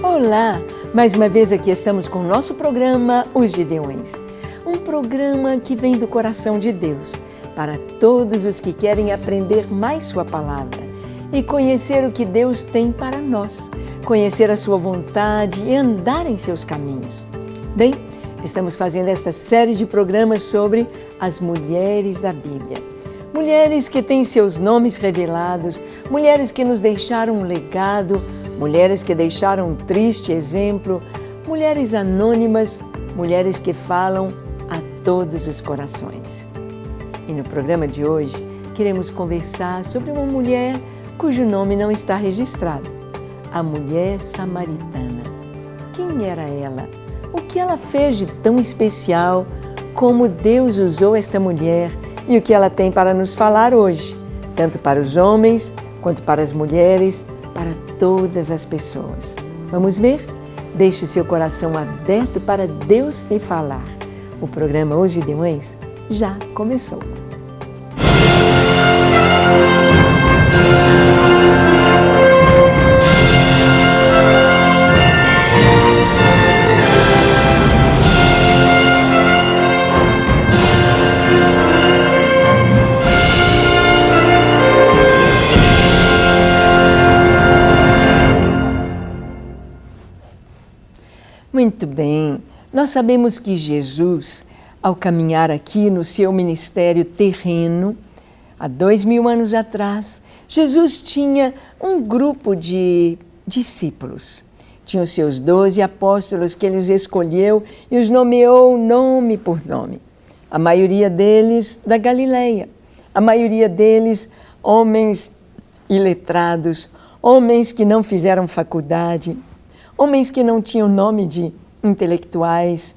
Olá! Mais uma vez aqui estamos com o nosso programa Os Gideões. Um programa que vem do coração de Deus para todos os que querem aprender mais Sua Palavra e conhecer o que Deus tem para nós, conhecer a Sua vontade e andar em Seus caminhos. Bem, estamos fazendo esta série de programas sobre as mulheres da Bíblia. Mulheres que têm seus nomes revelados, mulheres que nos deixaram um legado, mulheres que deixaram um triste exemplo, mulheres anônimas, mulheres que falam a todos os corações. E no programa de hoje, queremos conversar sobre uma mulher cujo nome não está registrado, a mulher samaritana. Quem era ela? O que ela fez de tão especial? Como Deus usou esta mulher e o que ela tem para nos falar hoje, tanto para os homens quanto para as mulheres, para todas as pessoas. Vamos ver? Deixe o seu coração aberto para Deus te falar. O programa Os Gideões já começou. Muito bem, nós sabemos que Jesus, ao caminhar aqui no seu ministério terreno, há 2000 anos atrás, Jesus tinha um grupo de discípulos. Tinha os seus 12 apóstolos que ele os escolheu e os nomeou nome por nome. A maioria deles da Galileia, a maioria deles homens iletrados, homens que não fizeram faculdade, homens que não tinham nome de intelectuais,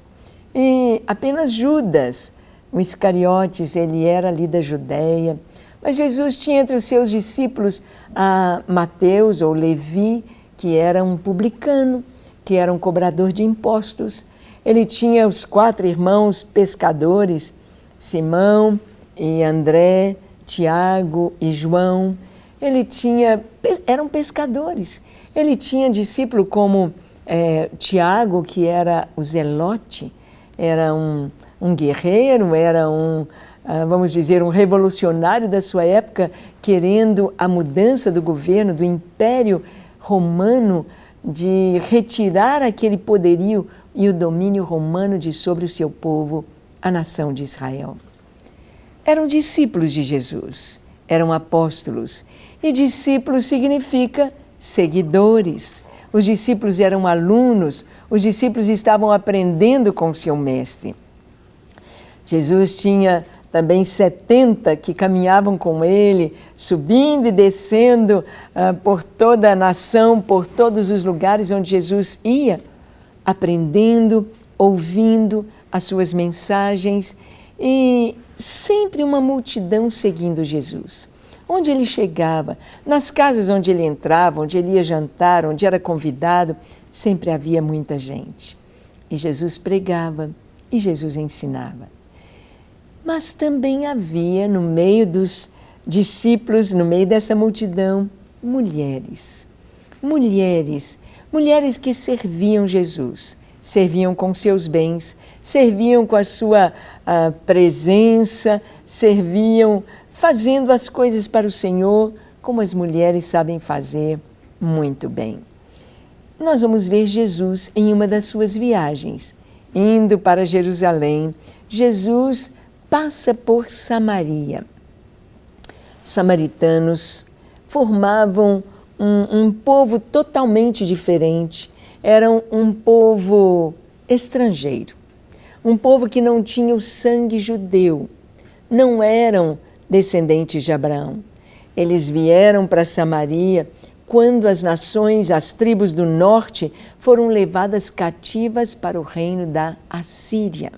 e apenas Judas, o Iscariotes, ele era ali da Judéia, mas Jesus tinha entre os seus discípulos a Mateus ou Levi, que era um publicano, que era um cobrador de impostos. Ele tinha os 4 irmãos pescadores, Simão e André, Tiago e João. Eram pescadores. Ele tinha discípulo como Tiago, que era o zelote, era um guerreiro, era vamos dizer, um revolucionário da sua época, querendo a mudança do governo, do Império Romano, de retirar aquele poderio e o domínio romano de sobre o seu povo, a nação de Israel. Eram discípulos de Jesus, eram apóstolos, e discípulos significa seguidores. Os discípulos eram alunos, os discípulos estavam aprendendo com seu mestre. Jesus tinha também 70 que caminhavam com ele, subindo e descendo por toda a nação, por todos os lugares onde Jesus ia, aprendendo, ouvindo as suas mensagens e sempre uma multidão seguindo Jesus. Onde ele chegava, nas casas onde ele entrava, onde ele ia jantar, onde era convidado, sempre havia muita gente. E Jesus pregava e Jesus ensinava. Mas também havia no meio dos discípulos, no meio dessa multidão, mulheres. Mulheres que serviam Jesus, serviam com seus bens, serviam com a sua presença, serviam fazendo as coisas para o Senhor, como as mulheres sabem fazer muito bem. Nós vamos ver Jesus em uma das suas viagens, indo para Jerusalém. Jesus passa por Samaria. Samaritanos formavam um povo totalmente diferente, eram um povo estrangeiro, um povo que não tinha o sangue judeu, não eram descendentes de Abraão. Eles vieram para Samaria quando as nações, as tribos do norte, foram levadas cativas para o reino da Assíria.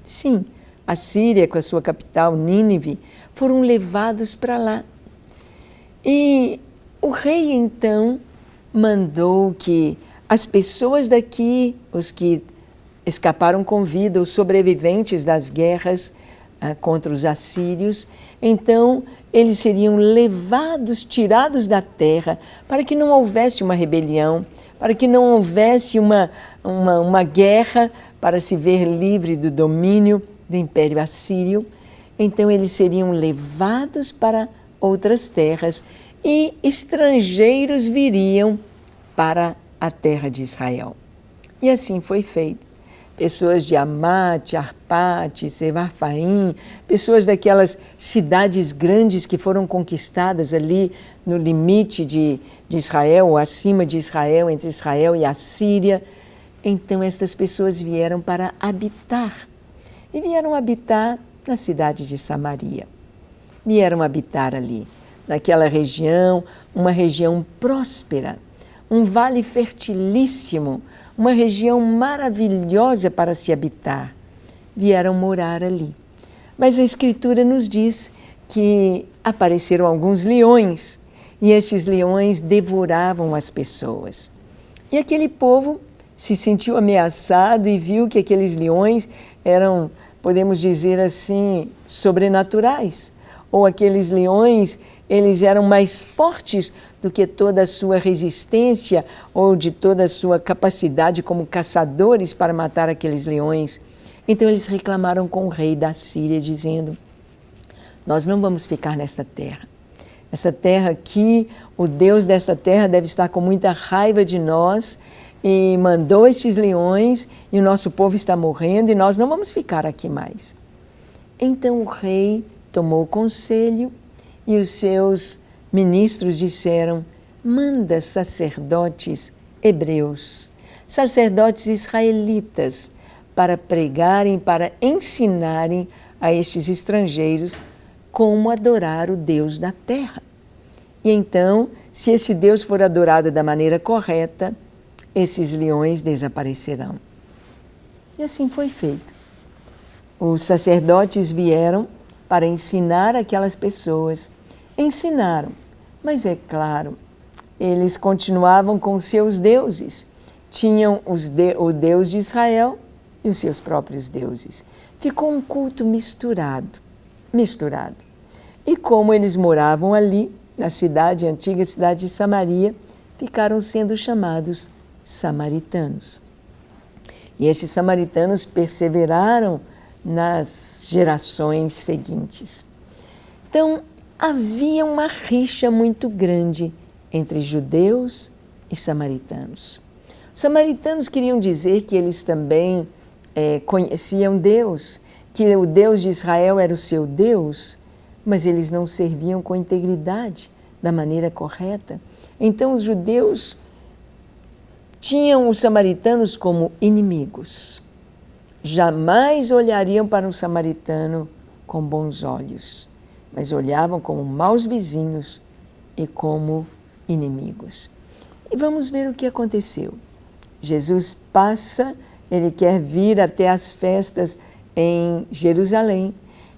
Sim, a Síria, com a sua capital Nínive, foram levados para lá. E o rei, então, mandou que as pessoas daqui, os que escaparam com vida, os sobreviventes das guerras contra os assírios, então eles seriam levados, tirados da terra, para que não houvesse uma rebelião, para que não houvesse uma guerra para se ver livre do domínio do Império Assírio. Então eles seriam levados para outras terras e estrangeiros viriam para a terra de Israel. E assim foi feito. Pessoas de Amate, Arpate, Sevarfaim, pessoas daquelas cidades grandes que foram conquistadas ali no limite de Israel, ou acima de Israel, entre Israel e a Síria. Então estas pessoas vieram para habitar. E vieram habitar na cidade de Samaria. Vieram habitar ali, naquela região, uma região próspera, um vale fertilíssimo, uma região maravilhosa para se habitar. Vieram morar ali. Mas a Escritura nos diz que apareceram alguns leões, e esses leões devoravam as pessoas. E aquele povo se sentiu ameaçado e viu que aqueles leões eram, podemos dizer assim, sobrenaturais. Ou aqueles leões, eles eram mais fortes do que toda a sua resistência ou de toda a sua capacidade como caçadores para matar aqueles leões. Então eles reclamaram com o rei da Síria, dizendo: nós não vamos ficar nesta terra. Essa terra aqui, o Deus desta terra deve estar com muita raiva de nós e mandou estes leões e o nosso povo está morrendo e nós não vamos ficar aqui mais. Então o rei tomou conselho e os seus ministros disseram: manda sacerdotes hebreus, sacerdotes israelitas, para pregarem, para ensinarem a estes estrangeiros como adorar o Deus da terra. E então, se esse Deus for adorado da maneira correta, esses leões desaparecerão. E assim foi feito. Os sacerdotes vieram para ensinar aquelas pessoas. Ensinaram, mas é claro, eles continuavam com seus deuses. Tinham o Deus de Israel e os seus próprios deuses. Ficou um culto misturado. E como eles moravam ali, na cidade, antiga cidade de Samaria, ficaram sendo chamados samaritanos. E esses samaritanos perseveraram nas gerações seguintes. Então, havia uma rixa muito grande entre judeus e samaritanos. Os samaritanos queriam dizer que eles também conheciam Deus, que o Deus de Israel era o seu Deus, mas eles não serviam com integridade, da maneira correta. Então os judeus tinham os samaritanos como inimigos. Jamais olhariam para um samaritano com bons olhos, mas olhavam como maus vizinhos e como inimigos. E vamos ver o que aconteceu. Jesus passa, ele quer vir até as festas em Jerusalém,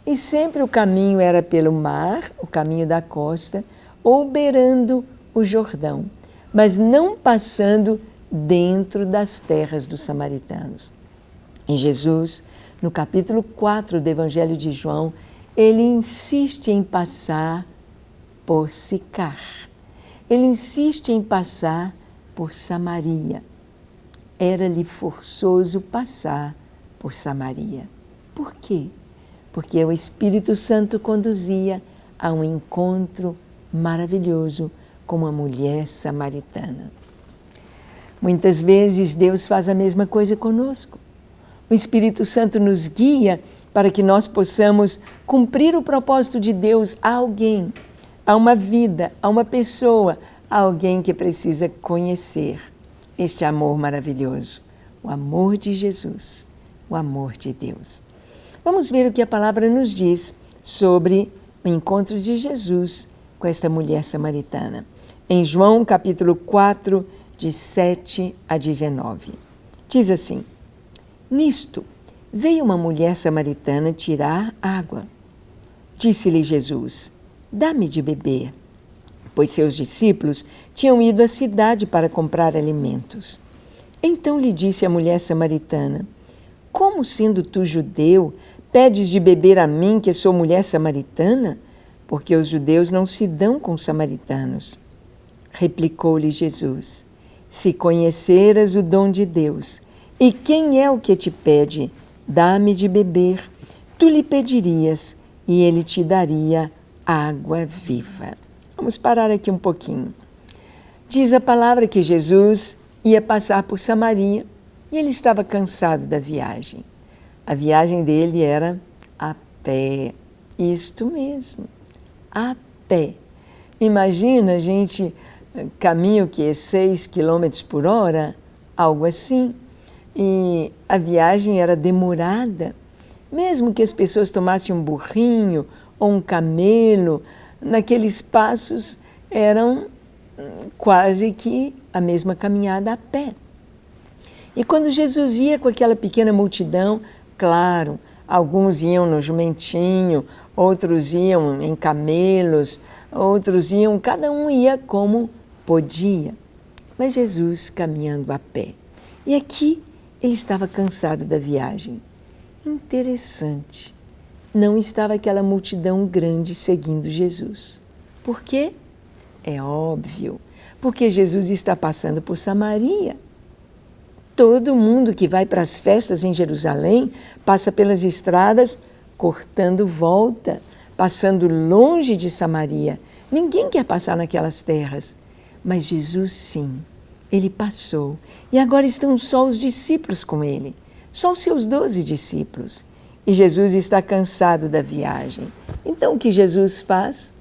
e sempre o caminho era pelo mar, o caminho da costa, ou beirando o Jordão, mas não passando dentro das terras dos samaritanos. E Jesus, no capítulo 4 do Evangelho de João, ele insiste em passar por Sicar. Ele insiste em passar por Samaria. Era-lhe forçoso passar por Samaria. Por quê? Porque o Espírito Santo conduzia a um encontro maravilhoso com uma mulher samaritana. Muitas vezes Deus faz a mesma coisa conosco. O Espírito Santo nos guia para que nós possamos cumprir o propósito de Deus a alguém, a uma vida, a uma pessoa, a alguém que precisa conhecer este amor maravilhoso, o amor de Jesus, o amor de Deus. Vamos ver o que a palavra nos diz sobre o encontro de Jesus com esta mulher samaritana. Em João capítulo 4, de 7 a 19. Diz assim: nisto veio uma mulher samaritana tirar água. Disse-lhe Jesus: dá-me de beber. Pois seus discípulos tinham ido à cidade para comprar alimentos. Então lhe disse a mulher samaritana: como, sendo tu judeu, pedes de beber a mim, que sou mulher samaritana? Porque os judeus não se dão com os samaritanos. Replicou-lhe Jesus: se conheceras o dom de Deus, e quem é o que te pede, dá-me de beber, tu lhe pedirias, e ele te daria água viva. Vamos parar aqui um pouquinho. Diz a palavra que Jesus ia passar por Samaria e ele estava cansado da viagem. A viagem dele era a pé. Isto mesmo, a pé. Imagina, a gente caminha o quê? 6 quilômetros por hora? Algo assim. E a viagem era demorada. Mesmo que as pessoas tomassem um burrinho ou um camelo, naqueles passos eram quase que a mesma caminhada a pé. E quando Jesus ia com aquela pequena multidão, claro, alguns iam no jumentinho, outros iam em camelos, outros iam, cada um ia como podia. Mas Jesus caminhando a pé. E aqui ele estava cansado da viagem. Interessante. Não estava aquela multidão grande seguindo Jesus. Por quê? É óbvio, porque Jesus está passando por Samaria. Todo mundo que vai para as festas em Jerusalém passa pelas estradas cortando volta, passando longe de Samaria. Ninguém quer passar naquelas terras, mas Jesus sim, ele passou. E agora estão só os discípulos com ele, só os seus 12 discípulos. E Jesus está cansado da viagem. Então o que Jesus faz?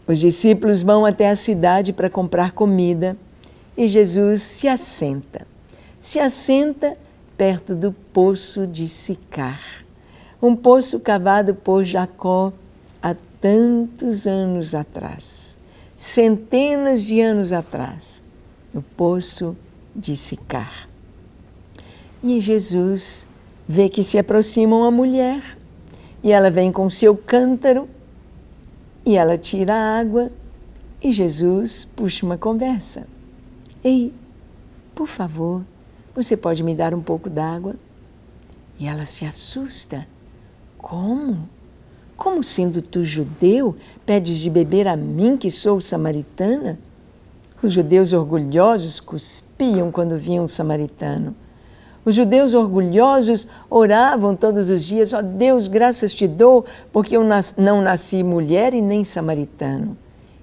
Os discípulos vão até a cidade para comprar comida e Jesus se assenta. Se assenta perto do poço de Sicar, um poço cavado por Jacó há tantos anos atrás, centenas de anos atrás, no poço de Sicar. E Jesus vê que se aproxima uma mulher e ela vem com seu cântaro e ela tira a água e Jesus puxa uma conversa. Ei, por favor, você pode me dar um pouco d'água? E ela se assusta. Como? Como sendo tu judeu, pedes de beber a mim que sou samaritana? Os judeus orgulhosos cuspiam quando viam um samaritano. Os judeus orgulhosos oravam todos os dias, ó Deus, graças te dou, porque eu não nasci mulher e nem samaritano.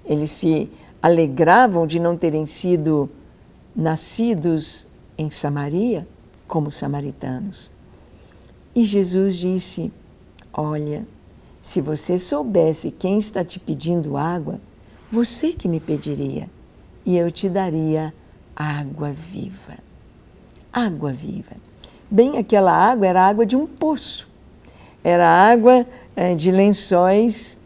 Eles se alegravam de não terem sido nascidos em Samaria como samaritanos. E Jesus disse, olha, se você soubesse quem está te pedindo água, você que me pediria, e eu te daria água viva. Água viva. Bem, aquela água era a água de um poço. Era água de lençóis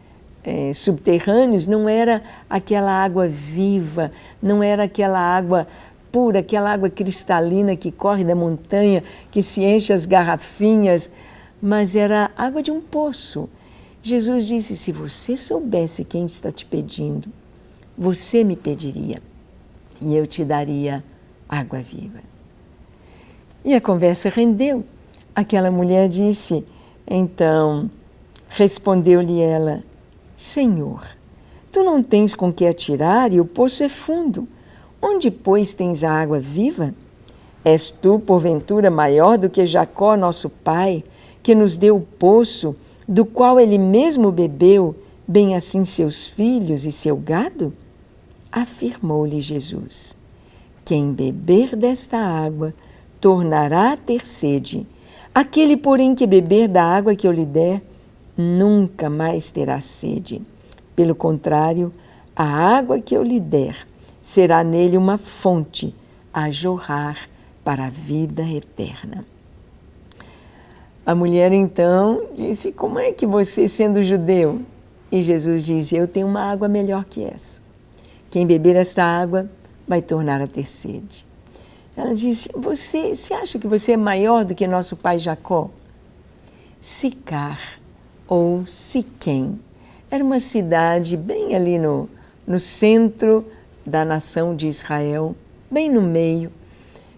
subterrâneos, não era aquela água viva, não era aquela água pura, aquela água cristalina que corre da montanha, que se enche as garrafinhas, mas era água de um poço. Jesus disse, se você soubesse quem está te pedindo, você me pediria e eu te daria água viva. E a conversa rendeu. Aquela mulher disse, então, respondeu-lhe ela, Senhor, tu não tens com que atirar e o poço é fundo. Onde, pois, tens a água viva? És tu, porventura, maior do que Jacó, nosso pai, que nos deu o poço, do qual ele mesmo bebeu, bem assim seus filhos e seu gado? Afirmou-lhe Jesus, quem beber desta água tornará a ter sede. Aquele, porém, que beber da água que eu lhe der, nunca mais terá sede. Pelo contrário, a água que eu lhe der será nele uma fonte a jorrar para a vida eterna. A mulher, então, disse, como é que você, sendo judeu? E Jesus disse, eu tenho uma água melhor que essa. Quem beber esta água vai tornar a ter sede. Ela disse, você acha que você é maior do que nosso pai Jacó? Sicar, ou Siquém, era uma cidade bem ali no centro da nação de Israel, bem no meio.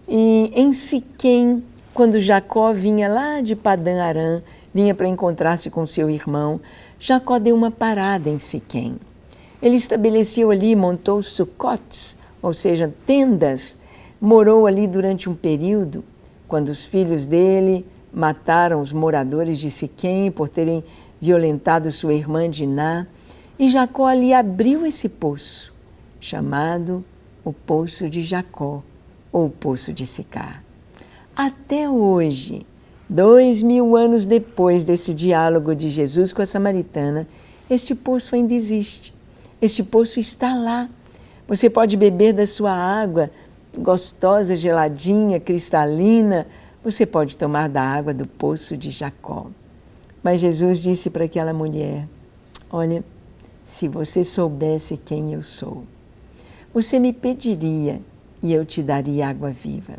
E em Siquém, quando Jacó vinha lá de Padã Arã, vinha para encontrar-se com seu irmão, Jacó deu uma parada em Siquém. Ele estabeleceu ali, montou sucotes, ou seja, tendas, morou ali durante um período, quando os filhos dele mataram os moradores de Siquém por terem violentado sua irmã Diná, e Jacó ali abriu esse poço, chamado o Poço de Jacó, ou Poço de Sicar. Até hoje, 2000 anos depois desse diálogo de Jesus com a samaritana, este poço ainda existe. Este poço está lá. Você pode beber da sua água gostosa, geladinha, cristalina. Você pode tomar da água do Poço de Jacó. Mas Jesus disse para aquela mulher: olha, se você soubesse quem eu sou, você me pediria e eu te daria água viva.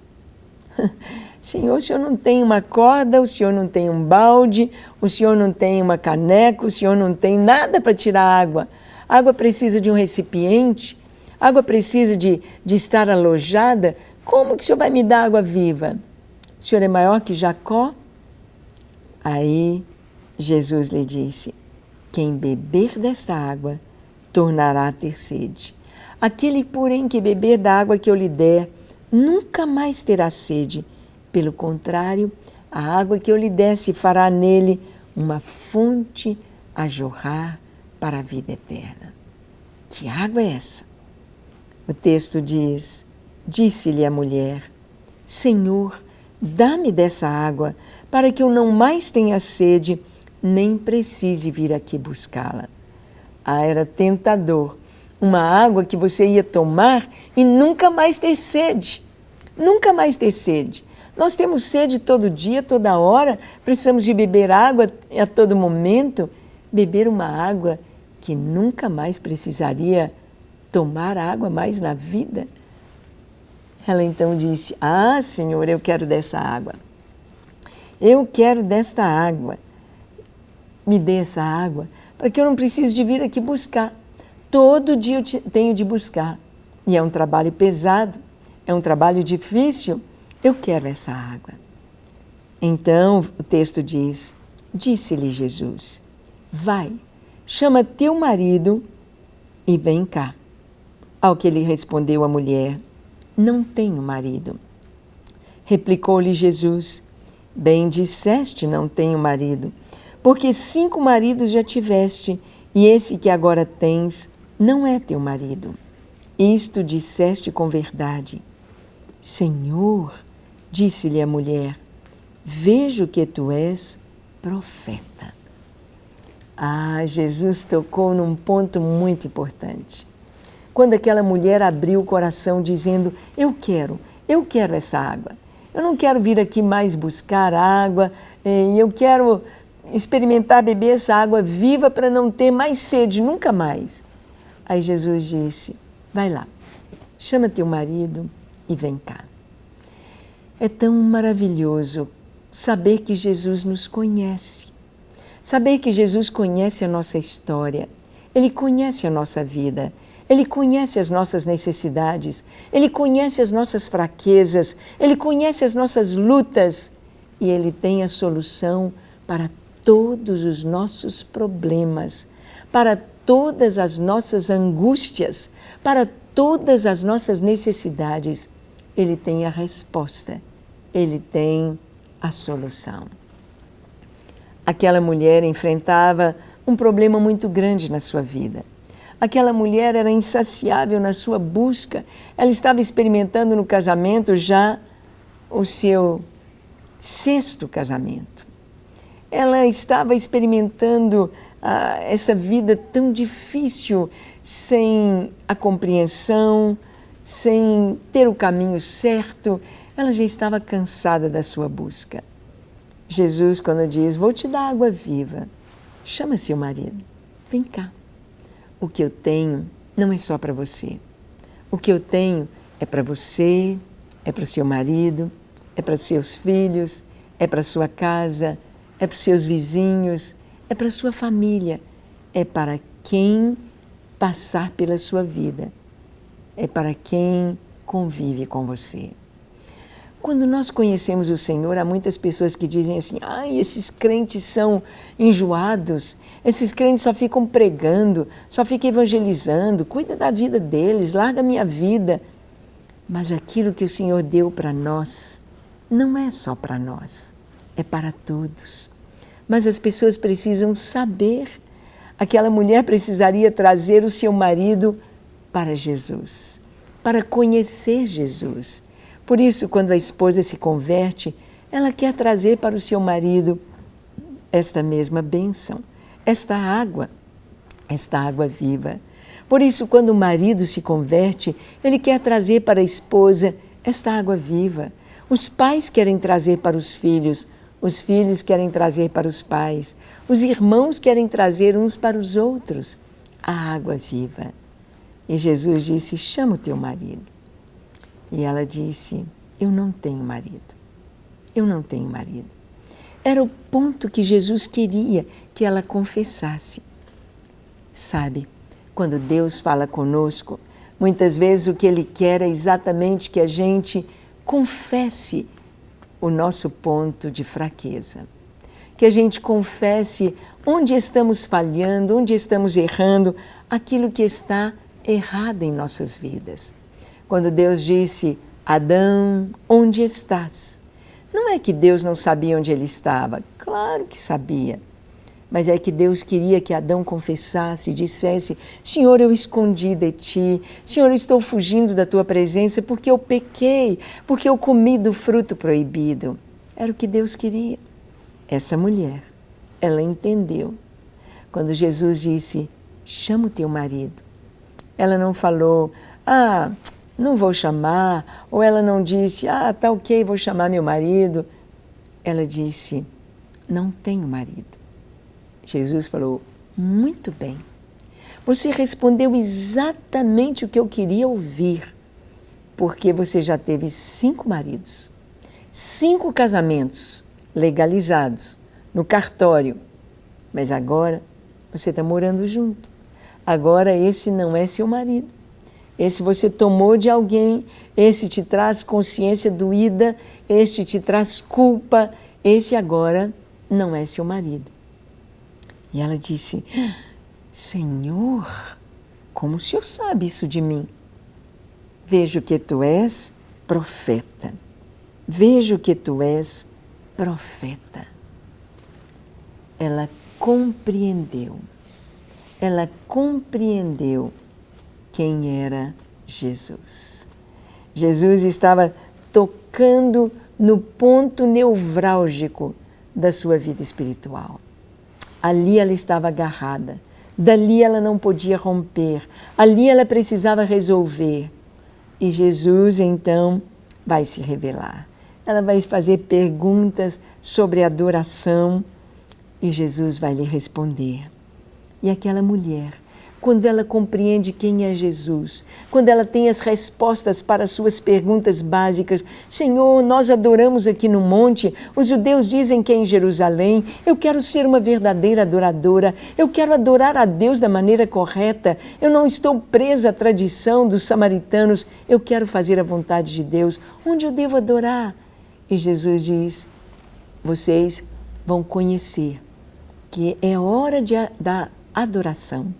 Senhor, o Senhor não tem uma corda, o Senhor não tem um balde, o Senhor não tem uma caneca, o Senhor não tem nada para tirar água. Água precisa de um recipiente, água precisa de estar alojada. Como que o Senhor vai me dar água viva? O Senhor é maior que Jacó? Aí Jesus lhe disse: quem beber desta água tornará a ter sede. Aquele, porém, que beber da água que eu lhe der, nunca mais terá sede. Pelo contrário, a água que eu lhe der se fará nele uma fonte a jorrar para a vida eterna. Que água é essa? O texto diz: disse-lhe a mulher: Senhor, dá-me dessa água, para que eu não mais tenha sede, nem precise vir aqui buscá-la. Ah, era tentador. Uma água que você ia tomar e nunca mais ter sede. Nunca mais ter sede. Nós temos sede todo dia, toda hora, precisamos de beber água a todo momento. Beber uma água que nunca mais precisaria tomar água mais na vida. Ela então disse: ah, Senhor, eu quero dessa água. Eu quero desta água. Me dê essa água, para que eu não precise de vir aqui buscar. Todo dia eu tenho de buscar. E é um trabalho pesado, é um trabalho difícil. Eu quero essa água. Então o texto diz: disse-lhe Jesus: vai, chama teu marido e vem cá. Ao que lhe respondeu a mulher: não tenho marido. Replicou-lhe Jesus: bem disseste, não tenho marido, porque 5 maridos já tiveste, e esse que agora tens não é teu marido. Isto disseste com verdade. Senhor, disse-lhe a mulher, vejo que tu és profeta. Ah, Jesus tocou num ponto muito importante. Quando aquela mulher abriu o coração dizendo: eu quero essa água. Eu não quero vir aqui mais buscar água, eu quero experimentar beber essa água viva para não ter mais sede, nunca mais. Aí Jesus disse: vai lá, chama teu marido e vem cá. É tão maravilhoso saber que Jesus nos conhece, saber que Jesus conhece a nossa história, Ele conhece a nossa vida, Ele conhece as nossas necessidades, Ele conhece as nossas fraquezas, Ele conhece as nossas lutas e Ele tem a solução para todos os nossos problemas, para todas as nossas angústias, para todas as nossas necessidades. Ele tem a resposta, Ele tem a solução. Aquela mulher enfrentava um problema muito grande na sua vida. Aquela mulher era insaciável na sua busca. Ela estava experimentando no casamento já o seu 6º casamento. Ela estava experimentando essa vida tão difícil, sem a compreensão, sem ter o caminho certo. Ela já estava cansada da sua busca. Jesus, quando diz: vou te dar água viva, chama seu marido, vem cá. O que eu tenho não é só para você. O que eu tenho é para você, é para o seu marido, é para os seus filhos, é para a sua casa, é para os seus vizinhos, é para a sua família, é para quem passar pela sua vida, é para quem convive com você. Quando nós conhecemos o Senhor, há muitas pessoas que dizem assim: ai, esses crentes são enjoados, esses crentes só ficam pregando, só ficam evangelizando, cuida da vida deles, larga a minha vida. Mas aquilo que o Senhor deu para nós, não é só para nós, é para todos. Mas as pessoas precisam saber. Aquela mulher precisaria trazer o seu marido para Jesus, para conhecer Jesus. Por isso, quando a esposa se converte, ela quer trazer para o seu marido esta mesma bênção, esta água viva. Por isso, quando o marido se converte, ele quer trazer para a esposa esta água viva. Os pais querem trazer para os filhos querem trazer para os pais, os irmãos querem trazer uns para os outros a água viva. E Jesus disse, chama o teu marido. E ela disse, eu não tenho marido. Eu não tenho marido. Era o ponto que Jesus queria que ela confessasse. Sabe, quando Deus fala conosco, muitas vezes o que Ele quer é exatamente que a gente confesse o nosso ponto de fraqueza. Que a gente confesse onde estamos falhando, onde estamos errando, aquilo que está errado em nossas vidas. Quando Deus disse, Adão, onde estás? Não é que Deus não sabia onde ele estava, claro que sabia. Mas é que Deus queria que Adão confessasse e dissesse, Senhor, eu escondi de ti, Senhor, eu estou fugindo da tua presença porque eu pequei, porque eu comi do fruto proibido. Era o que Deus queria. Essa mulher, ela entendeu. Quando Jesus disse, chama o teu marido, ela não falou, não vou chamar, ou ela não disse, tá ok, vou chamar meu marido. Ela disse, não tenho marido. Jesus falou, muito bem, você respondeu exatamente o que eu queria ouvir, porque você já teve 5 maridos, 5 casamentos legalizados no cartório, mas agora você está morando junto. Agora esse não é seu marido, esse você tomou de alguém, esse te traz consciência doída, este te traz culpa, esse agora não é seu marido. E ela disse, Senhor, como o Senhor sabe isso de mim? Vejo que tu és profeta. Vejo que tu és profeta. Ela compreendeu quem era Jesus. Jesus estava tocando no ponto nevrálgico da sua vida espiritual. Ali ela estava agarrada, dali ela não podia romper, ali ela precisava resolver. E Jesus, então, vai se revelar. Ela vai fazer perguntas sobre adoração e Jesus vai lhe responder. E aquela mulher, quando ela compreende quem é Jesus, quando ela tem as respostas para as suas perguntas básicas, Senhor, nós adoramos aqui no monte, os judeus dizem que é em Jerusalém, eu quero ser uma verdadeira adoradora, eu quero adorar a Deus da maneira correta, eu não estou presa à tradição dos samaritanos, eu quero fazer a vontade de Deus, onde eu devo adorar? E Jesus diz, vocês vão conhecer que é hora da adoração.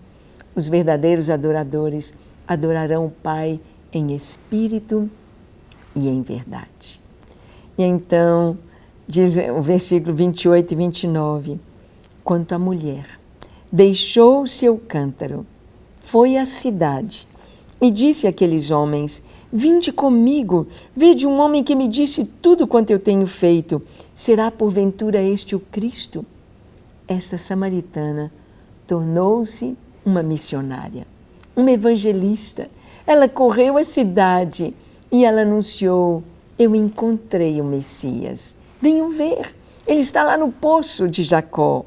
Os verdadeiros adoradores adorarão o Pai em espírito e em verdade. E então, diz o versículo 28 e 29, quanto à mulher, deixou o seu cântaro, foi à cidade e disse àqueles homens, vinde comigo, vede um homem que me disse tudo quanto eu tenho feito. Será porventura este o Cristo? Esta samaritana tornou-se uma missionária, uma evangelista. Ela correu à cidade e ela anunciou, eu encontrei o Messias. Venham ver, ele está lá no poço de Jacó.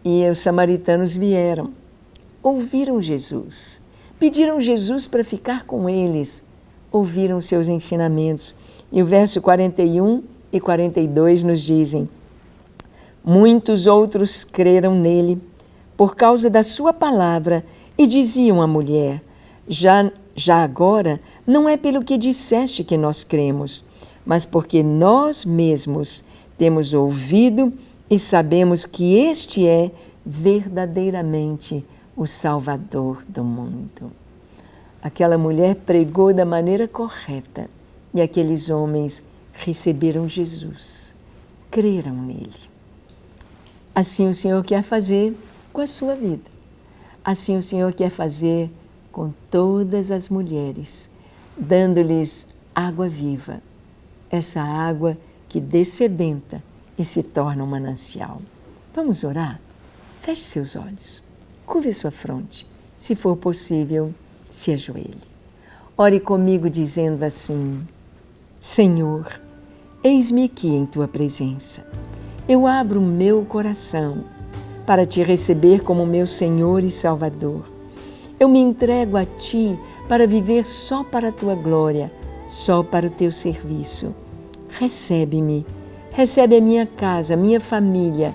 E os samaritanos vieram, ouviram Jesus, pediram Jesus para ficar com eles, ouviram seus ensinamentos. E o verso 41 e 42 nos dizem, muitos outros creram nele, por causa da sua palavra, e diziam à mulher, já agora não é pelo que disseste que nós cremos, mas porque nós mesmos temos ouvido e sabemos que este é verdadeiramente o Salvador do mundo. Aquela mulher pregou da maneira correta e aqueles homens receberam Jesus, creram nele. Assim o Senhor quer fazer com a sua vida. Assim o Senhor quer fazer com todas as mulheres, dando-lhes água viva, essa água que dessedenta e se torna um manancial. Vamos orar? Feche seus olhos, curve sua fronte, se for possível, se ajoelhe. Ore comigo dizendo assim: Senhor, eis-me aqui em Tua presença. Eu abro o meu coração para Te receber como meu Senhor e Salvador. Eu me entrego a Ti para viver só para a Tua glória, só para o Teu serviço. Recebe-me, recebe a minha casa, a minha família.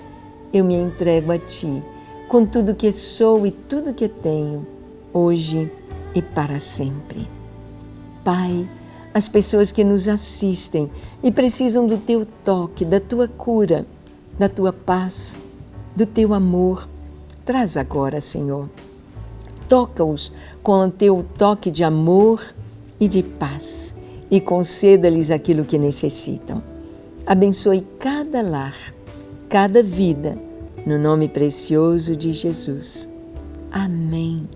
Eu me entrego a Ti, com tudo que sou e tudo que tenho, hoje e para sempre. Pai, as pessoas que nos assistem e precisam do Teu toque, da Tua cura, da Tua paz, do Teu amor, traz agora, Senhor. Toca-os com o Teu toque de amor e de paz e conceda-lhes aquilo que necessitam. Abençoe cada lar, cada vida, no nome precioso de Jesus. Amém,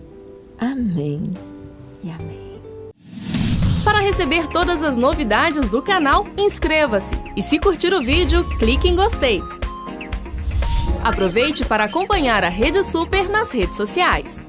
amém e amém. Para receber todas as novidades do canal, inscreva-se e, se curtir o vídeo, clique em gostei. Aproveite para acompanhar a Rede Super nas redes sociais.